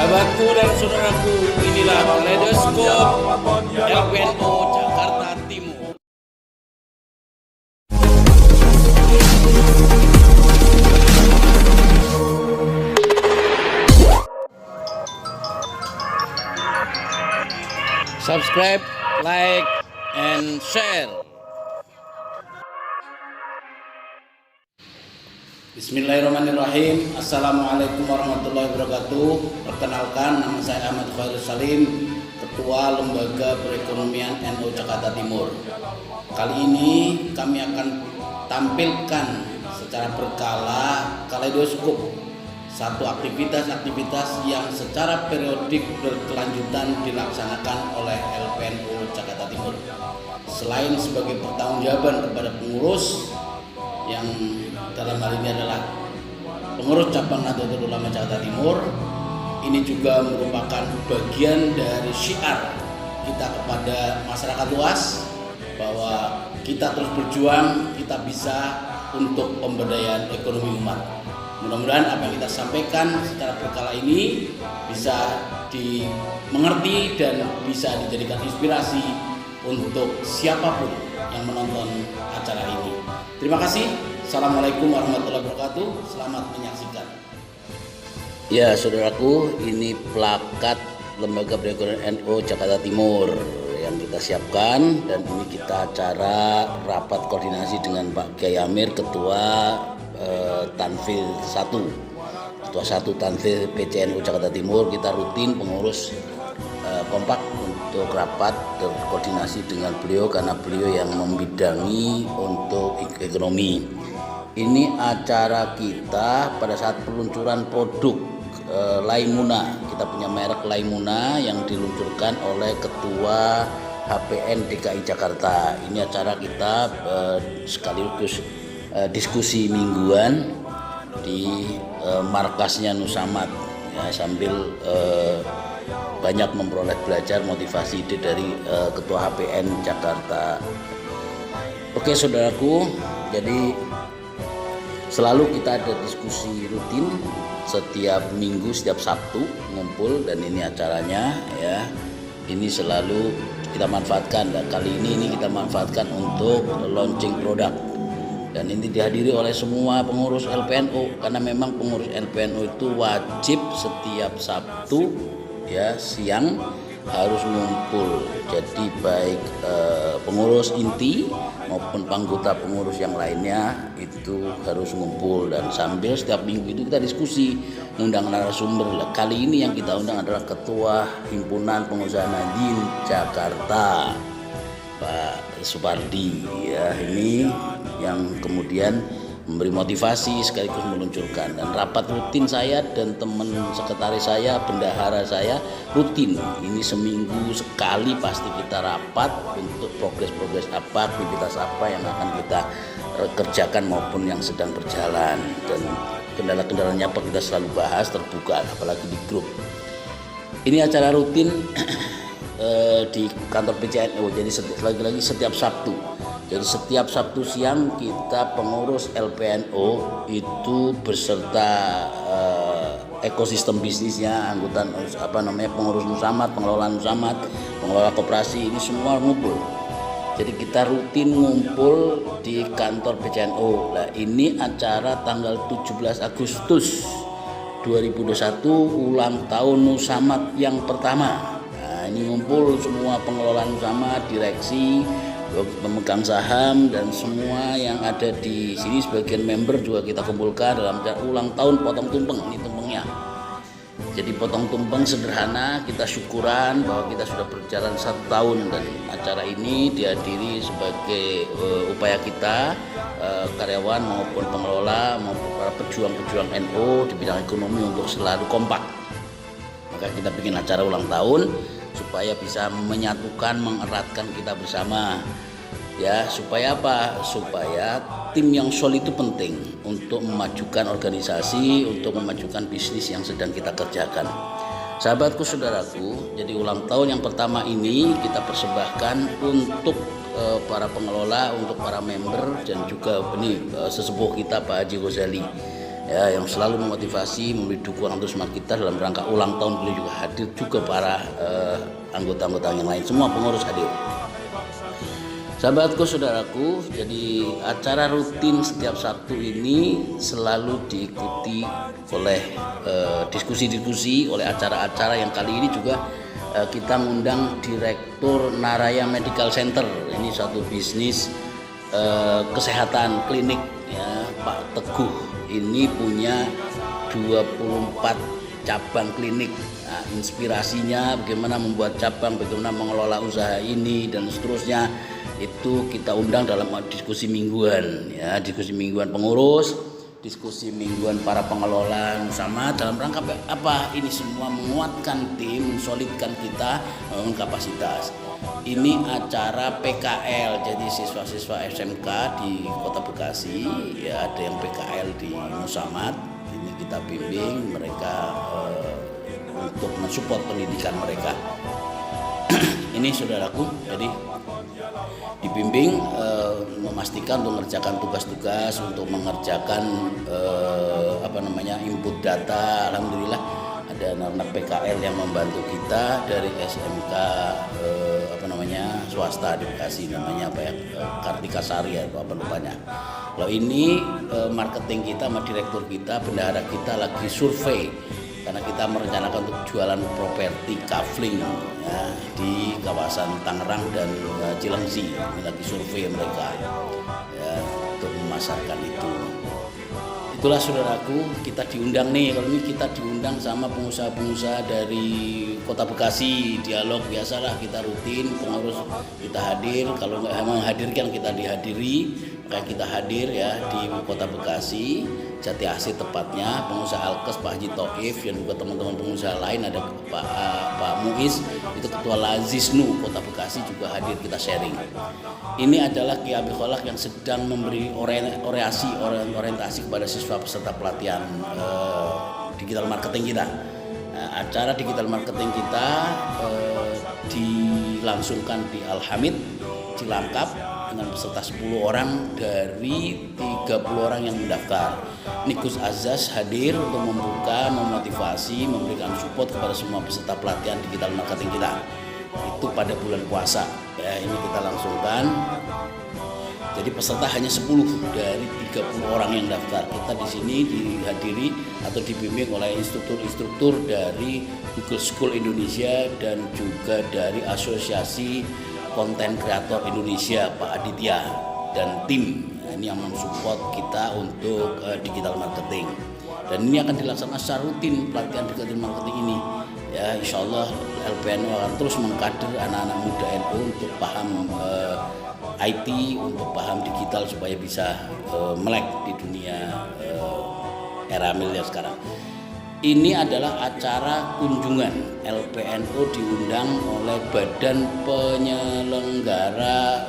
Sahabatku dan saudaraku, inilah Kaleidoskop LPNO Jakarta Timur. Subscribe, like, and share. Bismillahirrahmanirrahim. Assalamualaikum warahmatullahi wabarakatuh. Perkenalkan, nama saya Ahmad Khairul Salim, Ketua Lembaga Perekonomian NU Jakarta Timur. Kali ini kami akan tampilkan secara berkala kaleidoskop satu aktivitas-aktivitas yang secara periodik berkelanjutan dilaksanakan oleh LPNU Jakarta Timur. Selain sebagai pertanggungjawaban kepada pengurus yang dalam hal ini adalah pengurus cabang Nahdlatul Ulama Jakarta Timur, ini juga merupakan bagian dari syiar kita kepada masyarakat luas bahwa kita terus berjuang, kita bisa untuk pemberdayaan ekonomi umat. Mudah-mudahan apa yang kita sampaikan secara berkala ini bisa dimengerti dan bisa dijadikan inspirasi untuk siapapun yang menonton acara ini. Terima kasih. Assalamualaikum warahmatullahi wabarakatuh. Selamat menyaksikan. Ya, saudaraku, ini plakat Lembaga Perekonomian NU Jakarta Timur yang kita siapkan, dan ini kita acara rapat koordinasi dengan Pak Kiai Amir, Ketua Tanfil 1, Ketua 1 Tanfil PCNU Jakarta Timur. Kita rutin pengurus kompak untuk rapat koordinasi dengan beliau karena beliau yang membidangi untuk ekonomi. Ini acara kita pada saat peluncuran produk Laimuna. Kita punya merek Laimuna yang diluncurkan oleh Ketua HPN DKI Jakarta. Ini acara kita sekaligus diskusi mingguan di markasnya Nusamat ya, sambil banyak memperoleh belajar motivasi ide dari Ketua HPN Jakarta. Oke saudaraku, jadi selalu kita ada diskusi rutin setiap minggu, setiap Sabtu ngumpul, dan ini acaranya ya. Ini selalu kita manfaatkan, dan kali ini kita manfaatkan untuk launching produk. Dan ini dihadiri oleh semua pengurus LPNU karena memang pengurus LPNU itu wajib setiap Sabtu ya siang harus ngumpul. Jadi baik pengurus inti maupun anggota pengurus yang lainnya itu harus ngumpul, dan sambil setiap minggu itu kita diskusi, undang narasumber. Kali ini yang kita undang adalah Ketua Himpunan Pengusaha Nadien Jakarta, Pak Supardi ya. Ini yang kemudian memberi motivasi sekaligus meluncurkan. Dan rapat rutin saya dan teman sekretaris saya, bendahara saya rutin. Ini seminggu sekali pasti kita rapat untuk progres apa, aktivitas apa yang akan kita kerjakan maupun yang sedang berjalan. Dan kendala-kendalanya apa kita selalu bahas, terbuka, apalagi di grup. Ini acara rutin di kantor PCNU. Jadi lagi-lagi setiap Sabtu. Jadi setiap Sabtu siang kita pengurus LPNU itu beserta ekosistem bisnisnya, anggota pengurus Nusamat, pengelola Nusamat, pengelola koperasi, ini semua ngumpul. Jadi kita rutin ngumpul di kantor PCNU. Nah, ini acara tanggal 17 Agustus 2021 ulang tahun Nusamat yang pertama. Nah, ini ngumpul semua pengelola Nusamat, direksi, pemegang saham, dan semua yang ada di sini. Sebagian member juga kita kumpulkan dalam ulang tahun potong tumpeng. Ini tumpengnya. Jadi potong tumpeng sederhana, kita syukuran bahwa kita sudah berjalan 1 tahun, dan acara ini dihadiri sebagai upaya kita karyawan maupun pengelola maupun para pejuang-pejuang NU di bidang ekonomi untuk selalu kompak. Maka kita bikin acara ulang tahun supaya bisa menyatukan, mengeratkan kita bersama ya. Supaya apa? Supaya tim yang solid itu penting untuk memajukan organisasi, untuk memajukan bisnis yang sedang kita kerjakan. Sahabatku, saudaraku, jadi ulang tahun yang pertama ini kita persembahkan untuk para pengelola, untuk para member, dan juga ini sesepuh kita Pak Haji Ghazali ya, yang selalu memotivasi, memberi dukungan untuk semangat kita dalam rangka ulang tahun. Beliau juga hadir, juga para anggota-anggota yang lain, semua pengurus hadir. Sahabatku, saudaraku, jadi acara rutin setiap Sabtu ini selalu diikuti oleh diskusi-diskusi, oleh acara-acara yang kali ini juga kita mengundang Direktur Naraya Medical Center. Ini suatu bisnis kesehatan klinik, ya, Pak Teguh ini punya 24 cabang klinik. Nah, inspirasinya bagaimana membuat cabang, bagaimana mengelola usaha ini dan seterusnya, itu kita undang dalam diskusi mingguan, ya, diskusi mingguan pengurus, diskusi mingguan para pengelola sama dalam rangka apa? Ini semua menguatkan tim, mensolidkan kita, membangun kapasitas. Ini acara PKL, jadi siswa-siswa SMK di Kota Bekasi, ya, ada yang PKL di Musamat. Ini kita bimbing mereka untuk mensupport pendidikan mereka. Ini saudaraku, jadi dibimbing memastikan untuk mengerjakan tugas-tugas, untuk mengerjakan input data. Alhamdulillah ada anak-anak PKL yang membantu kita dari SMK swasta di Bekasi, namanya Kartika Sari atau apa lupanya. Kalau ini marketing kita sama direktur kita, bendahara kita lagi survei, karena kita merencanakan untuk jualan properti kafling, ya, di kawasan Tangerang dan Cilengsi. Ini lagi survei mereka, ya, untuk memasarkan itu. Itulah saudaraku, kita diundang nih. Kalau ini kita diundang sama pengusaha-pengusaha dari Kota Bekasi, dialog biasalah, kita rutin, pengurus kita hadir. Kalau nggak menghadirkan, kita dihadiri, maka kita hadir, ya, di Kota Bekasi, Jati Asih tepatnya. Pengusaha Alkes Pak Haji Taif, dan juga teman-teman pengusaha lain, ada Pak Muiz, itu Ketua Lazisnu Kota Bekasi juga hadir, kita sharing. Ini adalah Ki Abi Kholak yang sedang memberi orientasi kepada siswa peserta pelatihan digital marketing kita. Nah, acara digital marketing kita dilangsungkan di Al-Hamid, Cilangkap, dengan peserta 10 orang dari 30 orang yang mendaftar. Nikus Azaz hadir untuk membuka, memotivasi, memberikan support kepada semua peserta pelatihan digital marketing kita. Itu pada bulan puasa, ya, ini kita langsungkan. Jadi peserta hanya 10 dari 30 orang yang daftar. Kita di sini dihadiri atau dibimbing oleh instruktur-instruktur dari Google School Indonesia dan juga dari Asosiasi Konten Kreator Indonesia, Pak Aditya dan tim. Ini yang mensupport kita untuk digital marketing. Dan ini akan dilaksanakan secara rutin, pelatihan digital marketing ini. Ya, insya Allah LPNU akan terus mengkader anak-anak muda NU untuk paham IT, untuk paham digital supaya bisa melek di dunia era milenial sekarang. Ini adalah acara kunjungan LPNU diundang oleh Badan Penyelenggara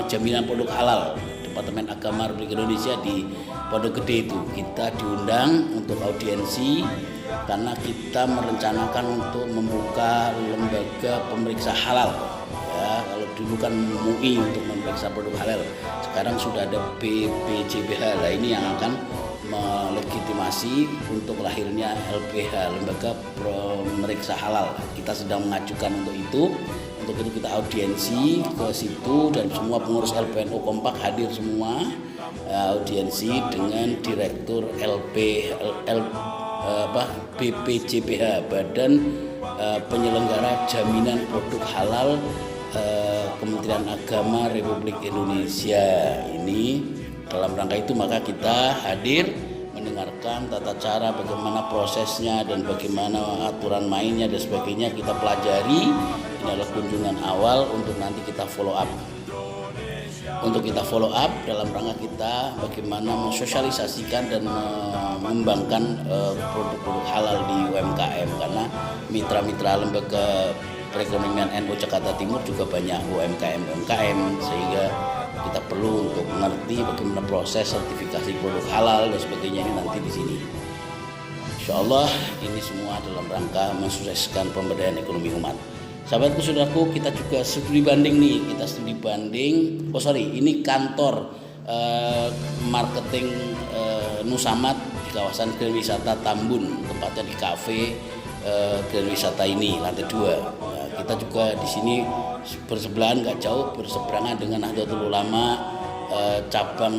Jaminan Produk Halal Departemen Agama Republik Indonesia di Pondok Gede. Itu kita diundang untuk audiensi karena kita merencanakan untuk membuka lembaga pemeriksa halal. Ya, kalau dulu kan MUI untuk memeriksa produk halal, sekarang sudah ada BPJBH. Nah, ini yang akan melegitimasi untuk lahirnya LPH, lembaga pemeriksa halal. Kita sedang mengajukan untuk itu. Untuk itu kita audiensi ke situ dan semua pengurus LPNU kompak hadir semua, audiensi dengan Direktur BPJBH, Badan Penyelenggara Jaminan Produk Halal Kementerian Agama Republik Indonesia. Ini dalam rangka itu maka kita hadir mendengarkan tata cara bagaimana prosesnya dan bagaimana aturan mainnya dan sebagainya, kita pelajari. Ini adalah kunjungan awal untuk nanti kita follow up. Untuk kita follow up dalam rangka kita bagaimana mensosialisasikan dan mengembangkan produk-produk halal di UMKM, karena mitra-mitra lembaga perekonomian NU Jakarta Timur juga banyak UMKM, sehingga kita perlu untuk mengerti bagaimana proses sertifikasi produk halal dan sebagainya ini nanti di sini. Insya Allah ini semua dalam rangka mensukseskan pemberdayaan ekonomi umat. Sahabatku, saudaraku, kita juga studi banding nih. Kita studi banding. Ini kantor marketing Nusamat di kawasan Grand Wisata Tambun, tepatnya di kafe Grand Wisata ini lantai 2. Nah, kita juga di sini bersebelahan, nggak jauh berseberangan dengan Nahdlatul Ulama cabang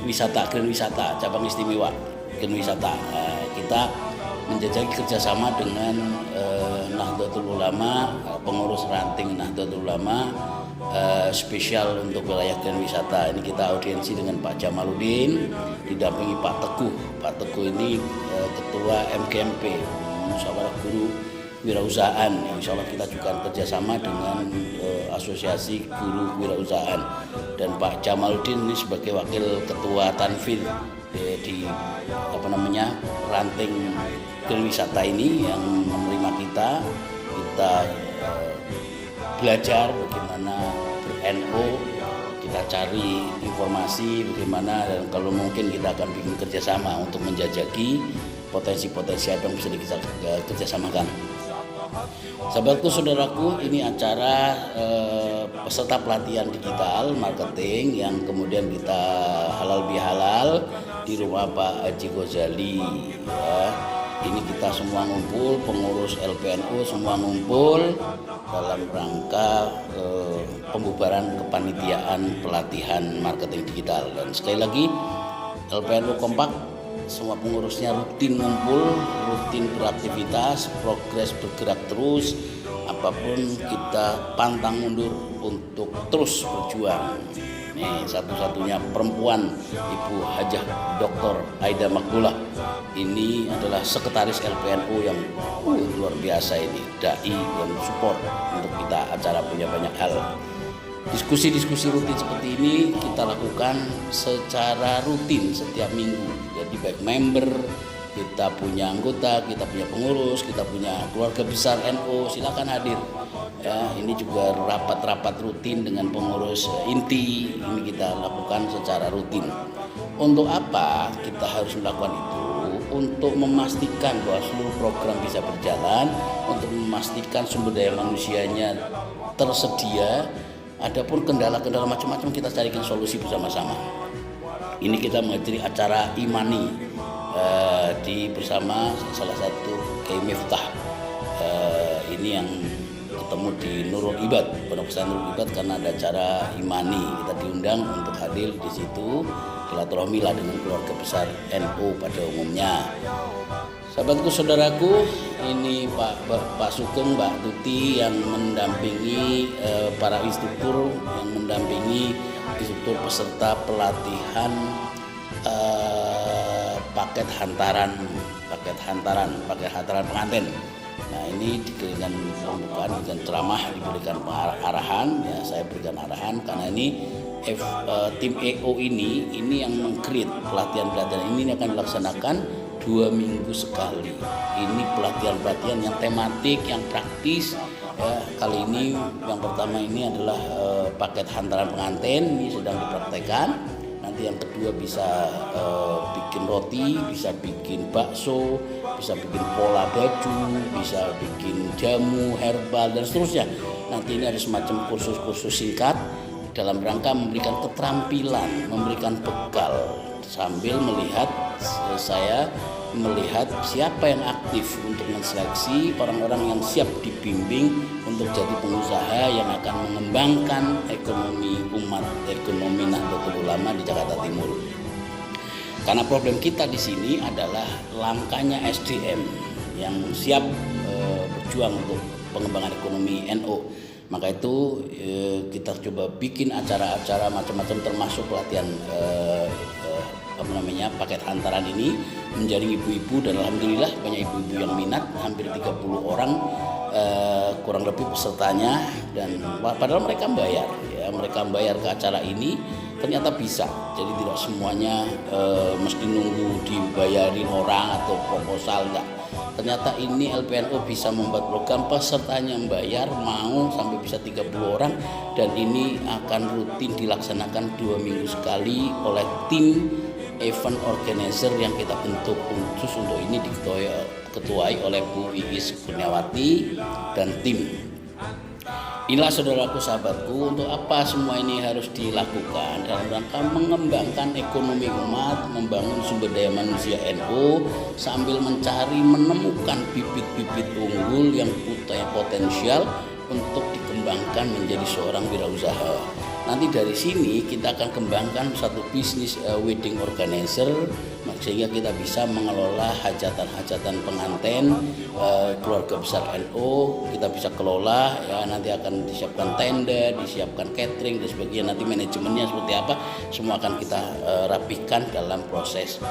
wisata Grand Wisata, cabang istimewa Grand Wisata. Kita menjajaki kerjasama dengan Nahdlatul Ulama, pengurus ranting Nahdlatul Ulama spesial untuk wilayah Grand Wisata. Ini kita audiensi dengan Pak Jamaluddin, didampingi Pak Teguh. Pak Teguh ini ketua MGMP, Musyawarah Guru Wirausahaan. Insya Allah kita juga kerjasama dengan Asosiasi Guru Wirausahaan, dan Pak Jamaluddin ini sebagai wakil ketua Tanfil di ranting Grand Wisata ini yang menerima kita belajar bagaimana ber-NO, kita cari informasi bagaimana, dan kalau mungkin kita akan bikin kerjasama untuk menjajaki potensi-potensi apa yang bisa kita kerjasamakan. Sahabatku, saudaraku, ini acara peserta pelatihan digital marketing yang kemudian kita halal bihalal di rumah Pak Haji Ghazali ya. Ini kita semua ngumpul, pengurus LPNU semua ngumpul dalam rangka pembubaran kepanitiaan pelatihan marketing digital. Dan sekali lagi, LPNU kompak, semua pengurusnya rutin ngumpul, rutin beraktivitas, progres bergerak terus, apapun kita pantang mundur untuk terus berjuang. Nih, satu-satunya perempuan, Ibu Hajah Dr. Aida Makbulah. Ini adalah sekretaris LPNU yang luar biasa ini, dai yang support untuk kita acara punya banyak hal. Diskusi-diskusi rutin seperti ini kita lakukan secara rutin setiap minggu. Jadi baik member, kita punya anggota, kita punya pengurus, kita punya keluarga besar NU, silakan hadir. Ya, ini juga rapat-rapat rutin dengan pengurus inti, ini kita lakukan secara rutin. Untuk apa kita harus melakukan itu? Untuk memastikan bahwa seluruh program bisa berjalan, untuk memastikan sumber daya manusianya tersedia. Adapun kendala-kendala macam-macam kita carikan solusi bersama-sama. Ini kita menghadiri acara Imani bersama salah satu Kiai Miftah. Ini yang ketemu di Nurul Ibad, Pondok Pesantren Nurul Ibad, karena ada acara Imani. Kita diundang untuk hadir di situ, silaturahmi lah dengan keluarga besar NU pada umumnya. Sahabatku, saudaraku, ini Pak Sugeng, Mbak Tuti yang mendampingi para instruktur, yang mendampingi instruktur peserta pelatihan paket hantaran pengantin. Nah, ini dengan pembukaan dan ceramah diberikan arahan, ya saya berikan arahan karena ini tim EO ini yang meng-create pelatihan ini akan dilaksanakan 2 minggu sekali. Ini pelatihan yang tematik, yang praktis. Ya, kali ini yang pertama ini adalah paket hantaran pengantin, ini sedang dipraktekkan. Nanti yang kedua bisa bikin roti, bisa bikin bakso, bisa bikin pola baju, bisa bikin jamu herbal dan seterusnya. Nanti ini ada semacam kursus-kursus singkat dalam rangka memberikan keterampilan, memberikan bekal sambil saya melihat siapa yang aktif untuk menseleksi orang-orang yang siap dibimbing untuk jadi pengusaha yang akan mengembangkan ekonomi umat, ekonomi Nahdlatul Ulama di Jakarta Timur. Karena problem kita di sini adalah langkanya SDM yang siap berjuang untuk pengembangan ekonomi NU. Maka itu kita coba bikin acara-acara macam-macam termasuk pelatihan paket hantaran ini menjaring ibu-ibu, dan alhamdulillah banyak ibu-ibu yang minat, hampir 30 orang kurang lebih pesertanya, dan padahal mereka membayar ke acara ini, ternyata bisa. Jadi tidak semuanya mesti nunggu dibayarin orang atau proposal, enggak. Ternyata ini LPNU bisa membuat program pesertanya membayar, mau sampai bisa 30 orang, dan ini akan rutin dilaksanakan 2 minggu sekali oleh tim event organizer yang kita bentuk khusus untuk ini, diketuai oleh Bu Iis Kurniawati dan tim. Inilah saudaraku, sahabatku, untuk apa semua ini harus dilakukan dalam rangka mengembangkan ekonomi umat, membangun sumber daya manusia NU, sambil menemukan bibit-bibit unggul yang punya potensial untuk dikembangkan menjadi seorang wirausaha. Nanti dari sini kita akan kembangkan satu bisnis wedding organizer, sehingga kita bisa mengelola hajatan-hajatan pengantin keluarga besar NU. Kita bisa kelola, ya, nanti akan disiapkan tenda, disiapkan catering dan sebagainya. Nanti manajemennya seperti apa, semua akan kita rapihkan dalam proses.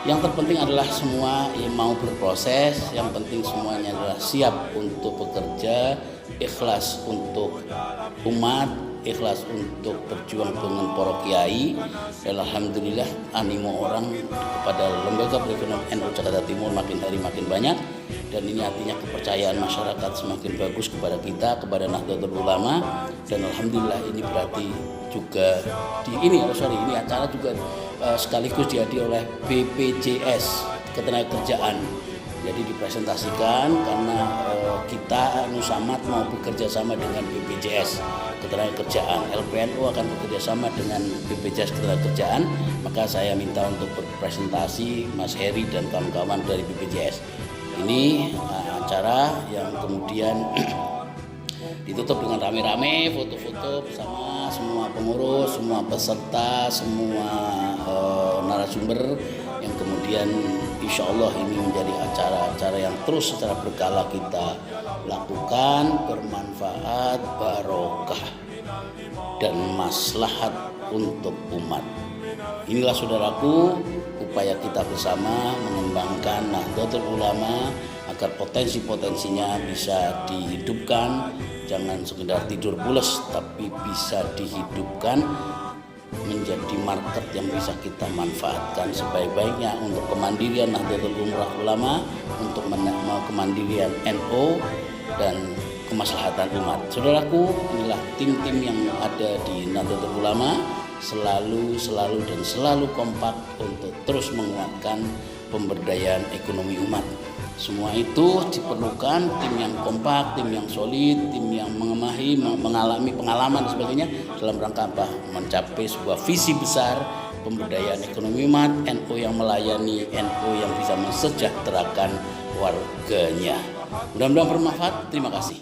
Yang terpenting adalah semua yang mau berproses, yang penting semuanya adalah siap untuk bekerja, ikhlas untuk umat, ikhlas untuk berjuang dengan para kiai. Dan alhamdulillah animo orang kepada Lembaga Perekonomian NU Jakarta Timur makin hari makin banyak, dan ini artinya kepercayaan masyarakat semakin bagus kepada kita, kepada Nahdlatul Ulama. Dan alhamdulillah ini berarti juga ini acara juga sekaligus dihadiri oleh BPJS Ketenagakerjaan. Jadi dipresentasikan karena kita Nusamat mau bekerja sama dengan BPJS Ketenagakerjaan, LPNU akan bekerja sama dengan BPJS Ketenagakerjaan, maka saya minta untuk berpresentasi Mas Heri dan kawan-kawan dari BPJS. Ini acara yang kemudian ditutup dengan rame-rame foto-foto bersama semua pengurus, semua peserta, semua narasumber, yang kemudian insya Allah ini menjadi acara-acara yang terus secara berkala kita lakukan, bermanfaat, barokah, dan maslahat untuk umat. Inilah saudaraku upaya kita bersama mengembangkan Nahdlatul Ulama agar potensi-potensinya bisa dihidupkan, jangan sekedar tidur pules, tapi bisa dihidupkan menjadi market yang bisa kita manfaatkan sebaik-baiknya untuk kemandirian Nahdlatul Ulama, untuk kemandirian NU dan kemaslahatan umat. Saudaraku, inilah tim-tim yang ada di Nahdlatul Ulama selalu kompak untuk terus menguatkan pemberdayaan ekonomi umat. Semua itu diperlukan tim yang kompak, tim yang solid, tim yang mengalami pengalaman dan sebagainya dalam rangka apa? Mencapai sebuah visi besar pemberdayaan ekonomi umat, NU yang melayani, NU yang bisa mensejahterakan warganya. Mudah-mudahan bermanfaat. Terima kasih.